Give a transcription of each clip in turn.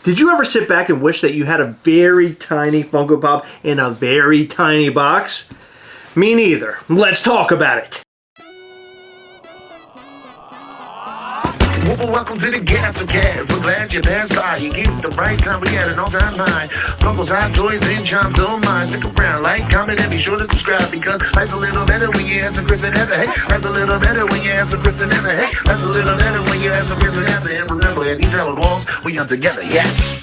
Did you ever sit back and wish that you had a very tiny Funko Pop in a very tiny box? Me neither. Let's talk about it. Welcome to the Gastlecast. We're glad you're there. You get the right time. We had an all-time high. Funko's hot toys and charms don't mind. Stick around, like, comment, and be sure to subscribe because life's a little better when you answer Chris and Heather. Hey, life's a little better when you answer Chris and Heather. Hey, life's a little better when you answer Chris and Heather. And remember, at these hell walls, we are together. Yes.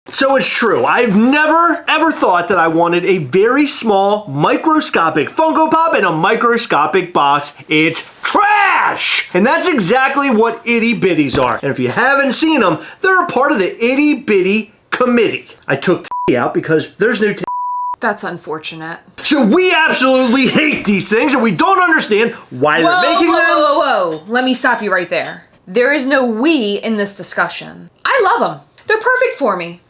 So it's true, I've never ever thought that I wanted a very small microscopic Funko Pop in a microscopic box. It's trash! And that's exactly what itty bitties are. And if you haven't seen them, they're a part of the itty bitty committee. I took the out because there's no That's unfortunate. So we absolutely hate these things and we don't understand why they're making them. Whoa. Let me stop you right there. There is no we in this discussion. I love them. They're perfect for me.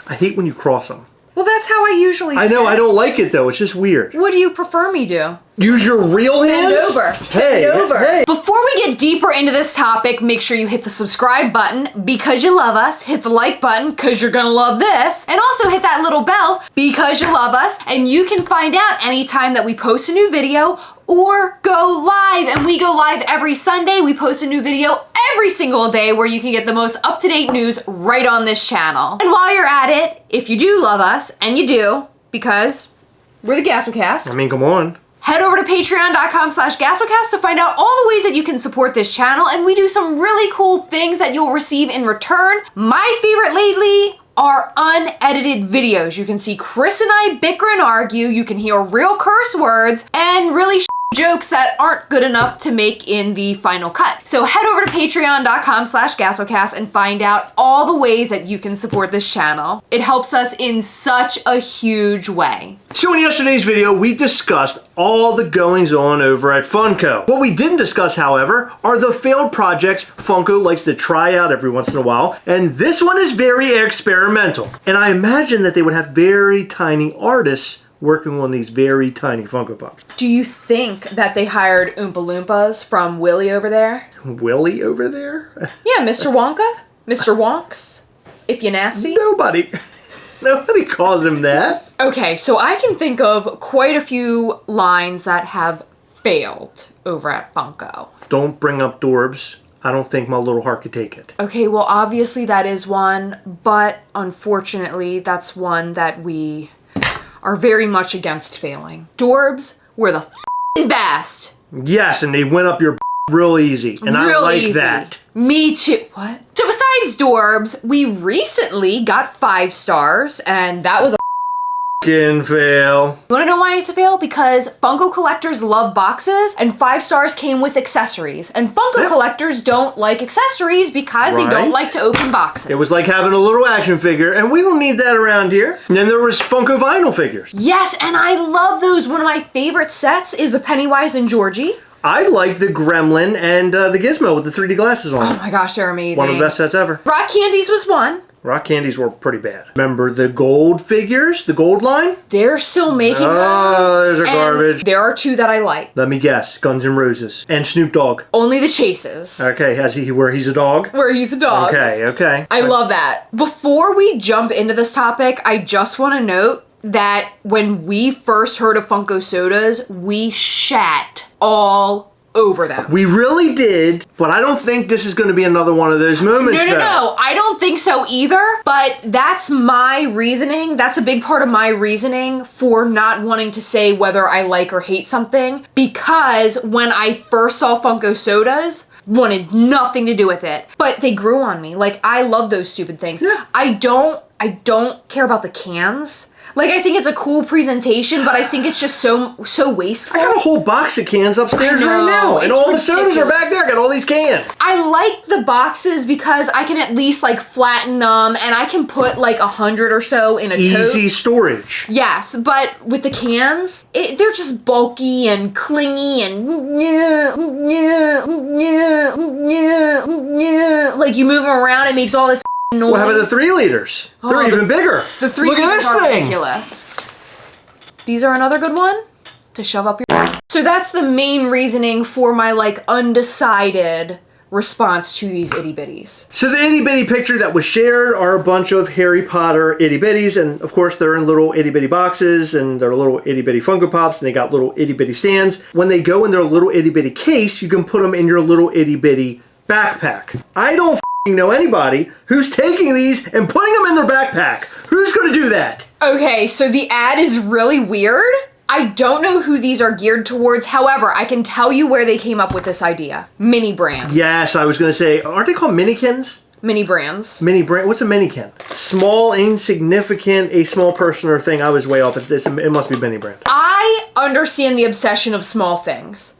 I hate when you cross them. Well, that's how I usually I know, sit. I don't like it though. It's just weird. What do you prefer me do? Use your real hands? Bend over. Hey, Bend over. hey. Before we get deeper into this topic, make sure you hit the subscribe button because you love us, hit the like button because you're gonna love this, and also hit that little bell because you love us, and you can find out anytime that we post a new video or go live. And we go live every Sunday. We post a new video every single day where you can get the most up-to-date news right on this channel. And while you're at it, if you do love us, and you do, because we're the Gastlecast. I mean, come on. Head over to patreon.com/Gastlecast to find out all the ways that you can support this channel, and we do some really cool things that you'll receive in return. My favorite lately are unedited videos. You can see Chris and I bicker and argue, you can hear real curse words, and really jokes that aren't good enough to make in the final cut. So head over to patreon.com/Gastlecast and find out all the ways that you can support this channel. It helps us in such a huge way. So in yesterday's video, we discussed all the goings on over at Funko. What we didn't discuss, however, are the failed projects Funko likes to try out every once in a while, and this one is very experimental. And I imagine that they would have very tiny artists working on these very tiny Funko Pops. Do you think that they hired Oompa Loompas from Willy over there? Willy over there? Yeah, Mr. Wonka? Mr. Wonks? If you nasty? Nobody calls him that. Okay, so I can think of quite a few lines that have failed over at Funko. Don't bring up Dorbs. I don't think my little heart could take it. Okay, well obviously that is one, but unfortunately that's one that we are very much against failing. Dorbs were the f***ing best. Yes, and they went up your real easy, and I like that. Me too. What? So besides Dorbs, we recently got 5 stars, and that was a F***ing fail. You wanna know why it's a fail? Because Funko collectors love boxes, and 5 stars came with accessories. And Funko collectors don't like accessories because they don't like to open boxes. It was like having a little action figure, and we don't need that around here. And then there was Funko vinyl figures. Yes, and I love those. One of my favorite sets is the Pennywise and Georgie. I like the Gremlin and the Gizmo with the 3D glasses on. Oh my gosh, they're amazing. One of the best sets ever. Rock Candies was one. Rock candies were pretty bad. Remember the gold figures, the gold line? They're still making those. Oh, those are garbage. There are 2 that I like. Let me guess, Guns N' Roses and Snoop Dogg. Only the Chases. Okay, where he's a dog? Where he's a dog. Okay. I love that. Before we jump into this topic, I just want to note that when we first heard of Funko sodas, we shat all over them. We really did, but I don't think this is going to be another one of those moments. No, I don't think so either, but that's my reasoning. That's a big part of my reasoning for not wanting to say whether I like or hate something, because when I first saw Funko sodas, wanted nothing to do with it, but they grew on me. Like, I love those stupid things. Yeah. I don't care about the cans. Like, I think it's a cool presentation, but I think it's just so wasteful. I got a whole box of cans upstairs right now, and all the sodas are back there. I got all these cans. I like the boxes because I can at least like flatten them, and I can put like 100 or so in a tote. Easy storage. Yes, but with the cans, they're just bulky and clingy and like you move them around, it makes all this noise. Well, how about the 3 liters? They're even bigger. The 3 Look at liters this are thing. ridiculous. These are another good one to shove up your So that's the main reasoning for my like undecided response to these itty bitties. So the itty bitty picture that was shared are a bunch of Harry Potter itty bitties, and of course they're in little itty bitty boxes, and they're little itty bitty Funko Pops, and they got little itty bitty stands. When they go in their little itty bitty case, you can put them in your little itty bitty backpack. I don't know anybody who's taking these and putting them in their backpack. Who's gonna do that? Okay, so the ad is really weird. I don't know who these are geared towards. However, I can tell you where they came up with this idea. Mini brands. Yes, I was gonna say, aren't they called minikins? Mini brands. Mini brand. What's a minikin? Small, insignificant, a small person or thing. I was way off. It must be mini brand. I understand the obsession of small things.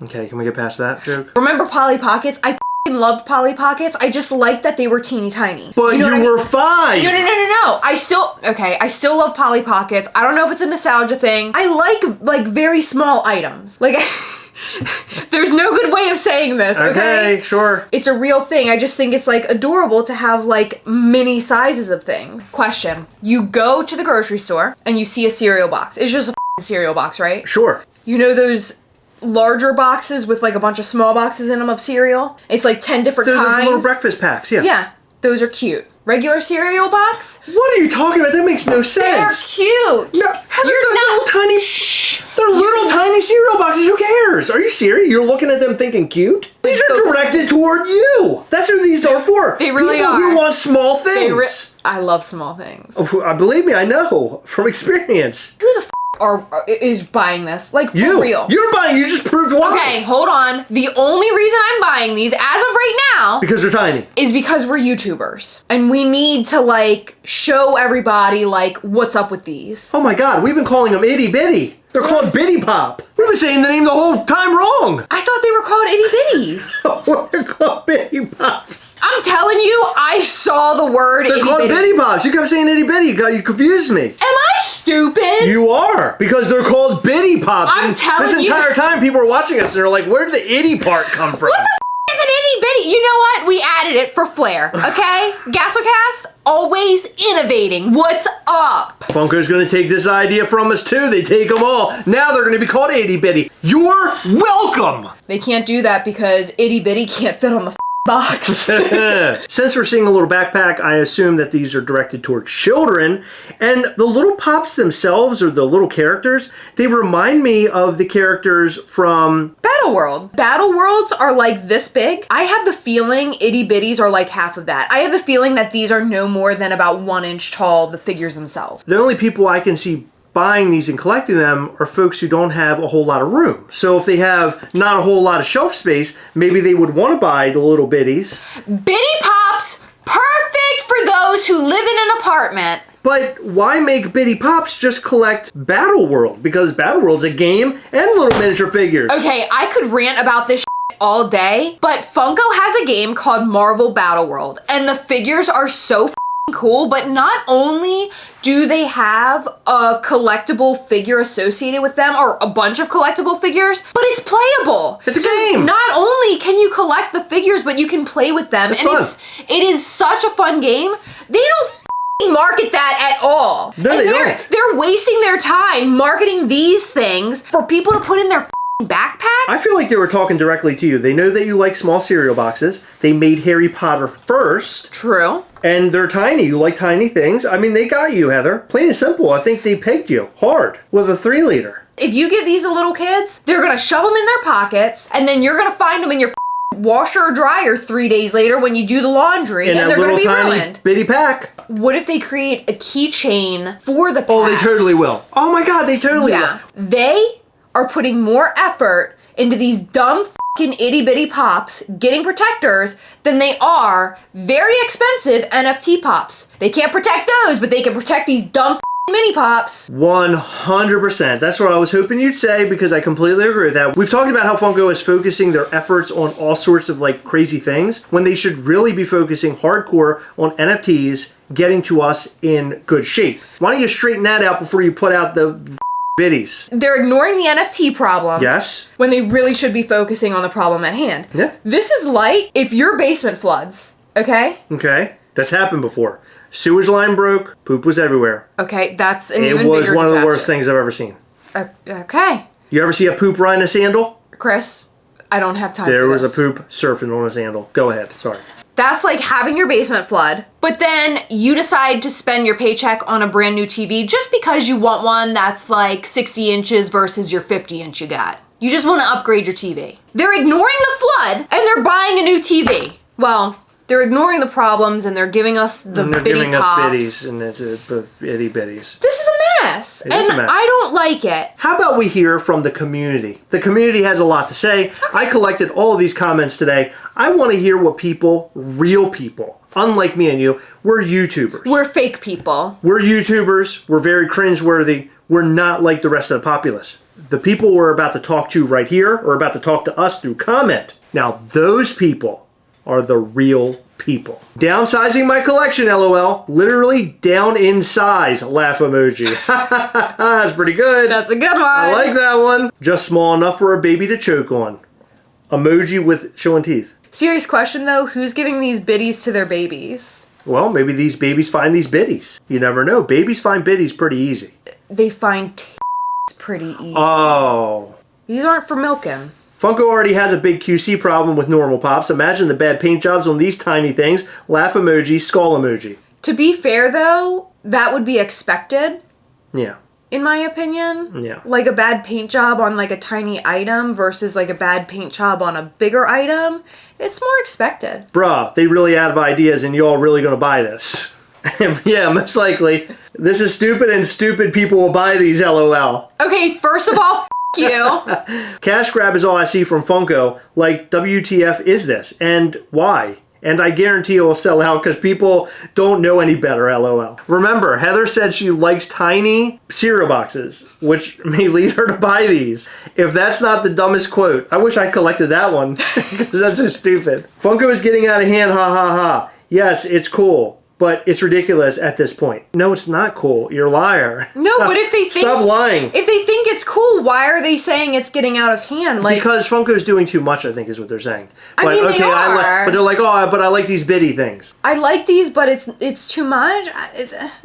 Okay, can we get past that joke? Remember Polly Pockets? I loved Polly Pockets. I just liked that they were teeny tiny. But you know you were 5. No. I still love Polly Pockets. I don't know if it's a nostalgia thing. I like very small items. Like, there's no good way of saying this, okay? Okay, sure. It's a real thing. I just think it's like adorable to have like mini sizes of things. Question. You go to the grocery store and you see a cereal box. It's just a cereal box, right? Sure. You know those larger boxes with like a bunch of small boxes in them of cereal? It's like 10 different They're kinds. the little breakfast packs, yeah. Yeah, those are cute. Regular cereal box? What are you talking about? That makes no sense. They're cute. No, little tiny. They're little tiny cereal boxes. Who cares? Are you serious? You're looking at them thinking cute? These are directed toward you. That's who these are for. They really People are. who want small things. I love small things. Oh, believe me, I know from experience. Who the is buying this? Like, for real. You're buying. You just proved why. Okay, hold on. The only reason I'm buying these as of right now Because they're tiny. is because we're YouTubers and we need to like show everybody like what's up with these. Oh my God, we've been calling them itty bitty. They're called Bitty Pop. We've been saying the name the whole time wrong. I thought they were called itty bitties. They're called Bitty Pops. I'm telling you, I saw the word They're itty called bitty. Bitty Pops. You kept saying itty bitty. You confused me. Am I stupid? You are, because they're called Bitty Pops. I'm and telling this you. entire time people are watching us and they're like, where did the itty part come from? What the is an itty bitty? You know what? We added it for flair, okay? Gastlecast, always innovating. What's up? Funko's gonna take this idea from us too. They take them all. Now they're gonna be called itty bitty. You're welcome. They can't do that because itty bitty can't fit on the box. Since we're seeing a little backpack, I assume that these are directed toward children. And the little pops themselves, or the little characters, they remind me of the characters from Battle World. Battle Worlds are like this big. I have the feeling itty bitties are like half of that. I have the feeling that these are no more than about 1 inch tall, the figures themselves. the only people I can see buying these and collecting them are folks who don't have a whole lot of room. So if they have not a whole lot of shelf space, maybe they would want to buy the little bitties. Bitty Pops, perfect for those who live in an apartment. But why make Bitty Pops just collect Battle World? Because Battle World's a game and little miniature figures. Okay, I could rant about this all day, but Funko has a game called Marvel Battle World, and the figures are so cool, but not only do they have a collectible figure associated with them, or a bunch of collectible figures, but it's playable. It's a game. Not only can you collect the figures, but you can play with them. It's and fun. it is such a fun game. They don't market that at all. No, And they don't. They're wasting their time marketing these things for people to put in their backpacks. I feel like they were talking directly to you. They know that you like small cereal boxes. They made Harry Potter first. True. And they're tiny. You like tiny things. I mean, they got you, Heather. Plain and simple. I think they pegged you hard with a 3-liter. If you give these to little kids, they're gonna shove them in their pockets, and then you're gonna find them in your washer or dryer 3 days later when you do the laundry, and that they're gonna little be tiny ruined. bitty pack. What if they create a keychain for the pack? Oh, they totally will. Oh my God, they totally Yeah. will. They are putting more effort into these dumb fucking itty bitty pops getting protectors than they are very expensive NFT pops. They can't protect those, but they can protect these dumb mini pops. 100%. That's what I was hoping you'd say, because I completely agree with that. We've talked about how Funko is focusing their efforts on all sorts of like crazy things when they should really be focusing hardcore on NFTs getting to us in good shape. Why don't you straighten that out before you put out the biddies? They're ignoring the NFT problems. Yes. When they really should be focusing on the problem at hand. Yeah. This is like if your basement floods, okay? Okay. That's happened before. Sewage line broke, poop was everywhere. Okay, that's an It even was bigger one of the disaster. worst things I've ever seen. Okay. You ever see a poop ride in a sandal? Chris, I don't have time There for was this. a poop surfing on a sandal. Go ahead, sorry. That's like having your basement flood, but then you decide to spend your paycheck on a brand new TV just because you want one that's like 60 inches versus your 50 inch you got. You just want to upgrade your TV. They're ignoring the flood and they're buying a new TV. Well, they're ignoring the problems and they're giving us the And they're bitty giving pops. us biddies and itty bitties. This is a mess. It is a mess. I don't like it. How about we hear from the community? The community has a lot to say. I collected all of these comments today. I want to hear what people, real people, unlike me and you, we're YouTubers. We're fake people. We're YouTubers. We're very cringeworthy. We're not like the rest of the populace. The people we're about to talk to right here are about to talk to us through comment. Now, those people are the real people. Downsizing my collection, LOL. Literally down in size, laugh emoji. That's pretty good. That's a good one. I like that one. Just small enough for a baby to choke on. Emoji with showing teeth. Serious question though, who's giving these biddies to their babies? Well, maybe these babies find these biddies. You never know. Babies find biddies pretty easy. They find pretty easy. Oh. These aren't for milking. Funko already has a big QC problem with normal pops. Imagine the bad paint jobs on these tiny things. Laugh emoji, skull emoji. To be fair though, that would be expected, Yeah. in my opinion. Yeah. Like a bad paint job on like a tiny item versus like a bad paint job on a bigger item. It's more expected. Bruh, they really out of ideas and y'all really gonna buy this. Yeah, most likely. This is stupid and stupid people will buy these, LOL. Okay, first of all, you. Cash grab is all I see from Funko. Like, WTF is this? And why? And I guarantee it will sell out because people don't know any better, LOL. Remember, Heather said she likes tiny cereal boxes, which may lead her to buy these. If that's not the dumbest quote, I wish I collected that one because that's so stupid. Funko is getting out of hand, ha ha ha. Yes, it's cool, but it's ridiculous at this point. No, it's not cool. You're a liar. No, but if they think... Stop lying. If they think it's cool, why are they saying it's getting out of hand? Like, Because Funko's doing too much, I think, is what they're saying. I mean, they are. But they're like, oh, but I like these bitty things. I like these, but it's too much.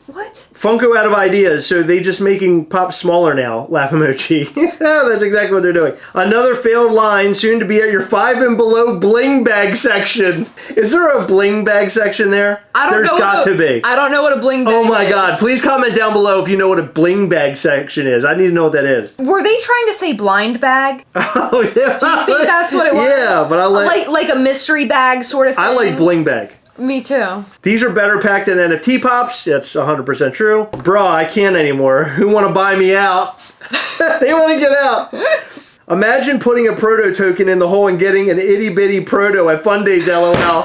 What? Funko out of ideas, so they just making pops smaller now. Laugh emoji. That's exactly what they're doing. Another failed line, soon to be at your 5 and below bling bag section. Is there a bling bag section there? I don't There's know. got to be. I don't know what a bling bag Oh my is. god, please comment down below if you know what a bling bag section is. I need to know what that is. Were they trying to say blind bag? Oh yeah. I think that's what it was. Yeah, but I like a mystery bag sort of thing. I like bling bag. Me too. These are better packed than NFT pops. That's 100% true. Bruh, I can't anymore. Who want to buy me out? They want to get out. Imagine putting a proto token in the hole and getting an itty bitty proto at Fun Days, LOL.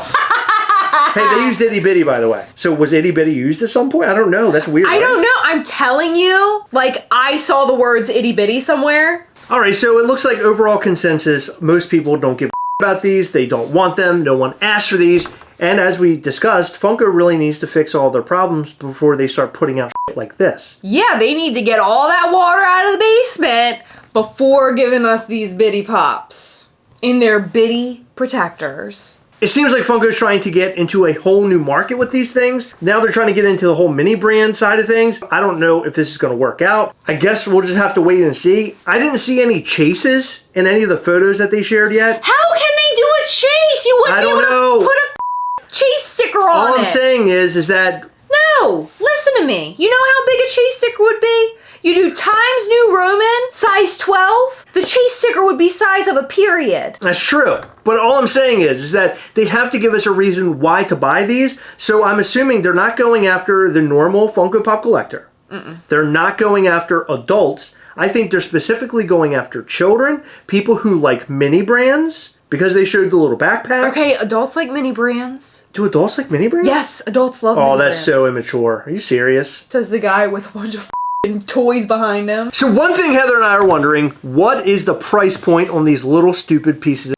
Hey, they used itty bitty, by the way. So was itty bitty used at some point? I don't know. That's weird. I don't know. I'm telling you, like, I saw the words itty bitty somewhere. All right, so it looks like overall consensus, most people don't give a about these. They don't want them. No one asked for these. And as we discussed, Funko really needs to fix all their problems before they start putting out shit like this. Yeah, they need to get all that water out of the basement before giving us these bitty pops in their bitty protectors. It seems like Funko's trying to get into a whole new market with these things. Now they're trying to get into the whole mini brand side of things. I don't know if this is going to work out. I guess we'll just have to wait and see. I didn't see any chases in any of the photos that they shared yet. How can they do a chase? You wouldn't I be don't able know. to put a chase sticker on All it. I'm saying is that... No, listen to me. You know how big a chase sticker would be? You do Times New Roman, size 12. The chase sticker would be size of a period. That's true. But all I'm saying is that they have to give us a reason why to buy these. So I'm assuming they're not going after the normal Funko Pop collector. They're not going after adults. I think they're specifically going after children, people who like mini brands, because they showed the little backpack. Okay, adults like mini brands. Do adults like mini brands? Yes, adults love Oh, mini that's brands. so immature. Are you serious? Says the guy with a bunch of toys behind him. So one thing Heather and I are wondering, what is the price point on these little stupid pieces of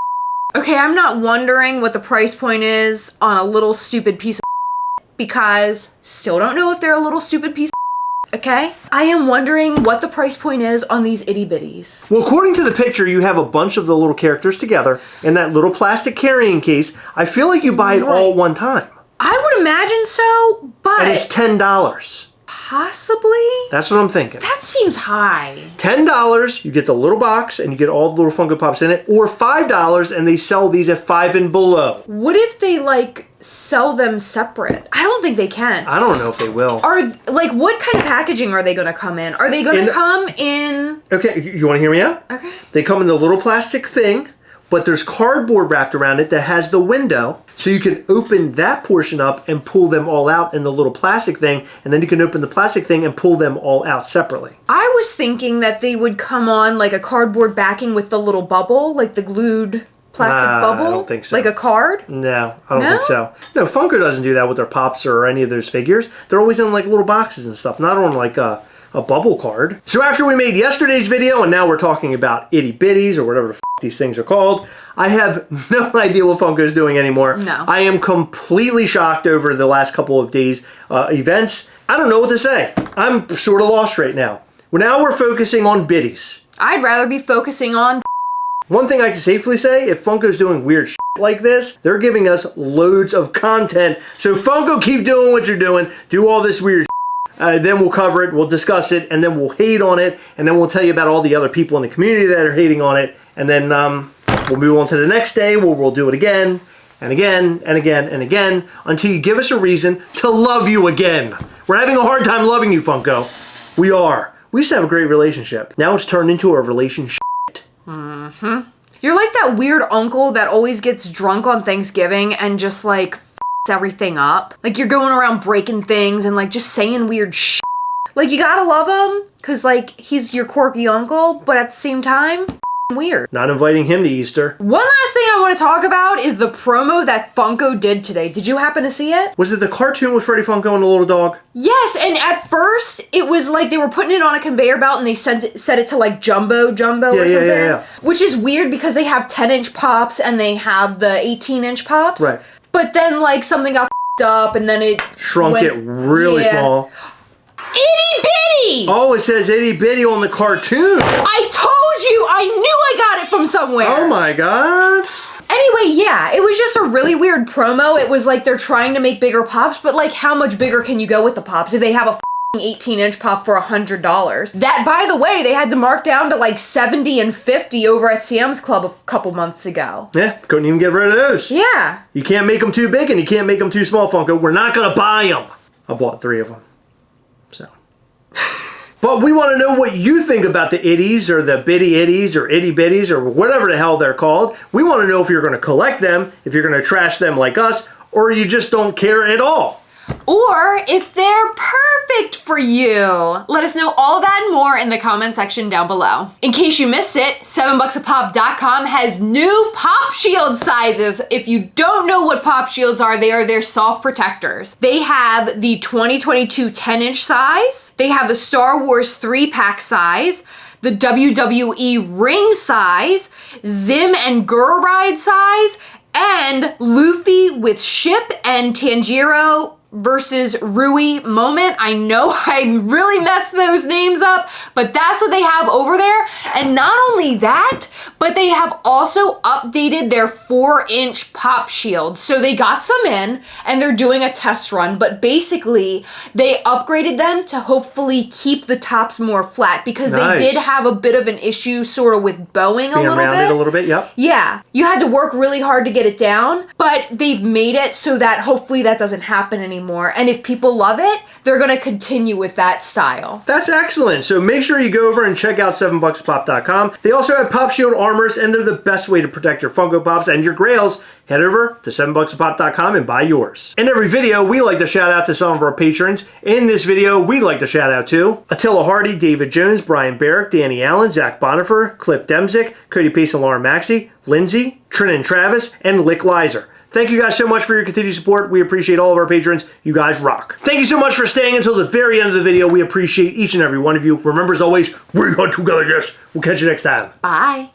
Okay, I'm not wondering what the price point is on a little stupid piece of because still don't know if they're a little stupid piece of okay? I am wondering what the price point is on these itty bitties. Well, according to the picture, you have a bunch of the little characters together in that little plastic carrying case. I feel like you buy it all at one time. I would imagine so, but And it's $10. possibly? That's what I'm thinking. That seems high. $10, you get the little box and you get all the little Funko Pops in it, or $5 and they sell these at $5 and below. What if they like sell them separate? I don't think they can. I don't know if they will. Are like what kind of packaging are they going to come in? Are they going to come in? Okay, you want to hear me out? Okay. They come in the little plastic thing, but there's cardboard wrapped around it that has the window, so you can open that portion up and pull them all out in the little plastic thing, and then you can open the plastic thing and pull them all out separately. I was thinking that they would come on like a cardboard backing with the little bubble, like the glued plastic bubble. I don't think so. Like a card? No, I don't No? think so. No, Funko doesn't do that with their Pops or any of those figures. They're always in like little boxes and stuff, not on like a bubble card. So after we made yesterday's video and now we're talking about itty bitties or whatever the f these things are called, I have no idea what Funko's doing anymore. No. I am completely shocked over the last couple of days events. I don't know what to say. I'm sort of lost right now. Well, now we're focusing on biddies. I'd rather be focusing on One thing I can safely say, if Funko's doing weird shit like this, they're giving us loads of content. So Funko, keep doing what you're doing. Do all this weird shit. Then we'll cover it, we'll discuss it, and then we'll hate on it, and then we'll tell you about all the other people in the community that are hating on it, and then we'll move on to the next day where we'll do it again, and again, and again, and again, until you give us a reason to love you again. We're having a hard time loving you, Funko. We are. We used to have a great relationship. Now it's turned into a relationship. Mm-hmm. You're like that weird uncle that always gets drunk on Thanksgiving and just like f***s everything up. Like you're going around breaking things and like just saying weird shit. Like you gotta love him because like he's your quirky uncle, but at the same time, weird. Not inviting him to Easter. One last thing I want to talk about is the promo that Funko did today. Did you happen to see it? Was it the cartoon with Freddie Funko and the little dog? Yes, and at first it was like they were putting it on a conveyor belt and they set it to like jumbo or something. Yeah. Which is weird because they have 10-inch pops and they have the 18-inch pops. Right. But then like something got f***ed up and then it Shrunk it really small. Itty bitty! Oh, it says itty bitty on the cartoon. I told you! I knew I got it from somewhere! Oh my god. Anyway, yeah, it was just a really weird promo. It was like they're trying to make bigger pops, but like how much bigger can you go with the pops if they have a 18-inch pop for $100? That, by the way, they had to mark down to like 70 and 50 over at Sam's Club a couple months ago. Yeah, couldn't even get rid of those. Yeah. You can't make them too big and you can't make them too small, Funko. We're not gonna buy them. I bought 3 of them. So. But we want to know what you think about the itties or the bitty itties or itty bitties or whatever the hell they're called. We want to know if you're going to collect them, if you're going to trash them like us, or you just don't care at all. Or if they're perfect for you. Let us know all that and more in the comment section down below. In case you missed it, 7bucksapop.com has new pop shield sizes. If you don't know what pop shields are, they are their soft protectors. They have the 2022 10-inch size. They have the Star Wars 3-pack size, the WWE ring size, Zim and Gur ride size, and Luffy with Ship and Tanjiro versus Rui moment. I know I really messed those names up, but that's what they have over there. And not only that, but they have also updated their 4-inch pop shield. So they got some in and they're doing a test run, but basically they upgraded them to hopefully keep the tops more flat because they did have a bit of an issue sort of with bowing Being rounded a little bit, yep. Yeah, you had to work really hard to get it down, but they've made it so that hopefully that doesn't happen anymore. And if people love it, they're going to continue with that style. That's excellent. So make sure you go over and check out 7bucksapop.com. They also have Pop Shield armors, and they're the best way to protect your Funko Pops and your Grails. Head over to 7bucksapop.com and buy yours. In every video, we like to shout out to some of our patrons. In this video, we'd like to shout out to Attila Hardy, David Jones, Brian Barrick, Danny Allen, Zach Bonifer, Cliff Demzik, Cody Pace and Lauren Maxey, Lindsay, Trinan Travis, and Lick Lizer. Thank you guys so much for your continued support. We appreciate all of our patrons. You guys rock. Thank you so much for staying until the very end of the video. We appreciate each and every one of you. Remember, as always, we're on together, yes. We'll catch you next time. Bye.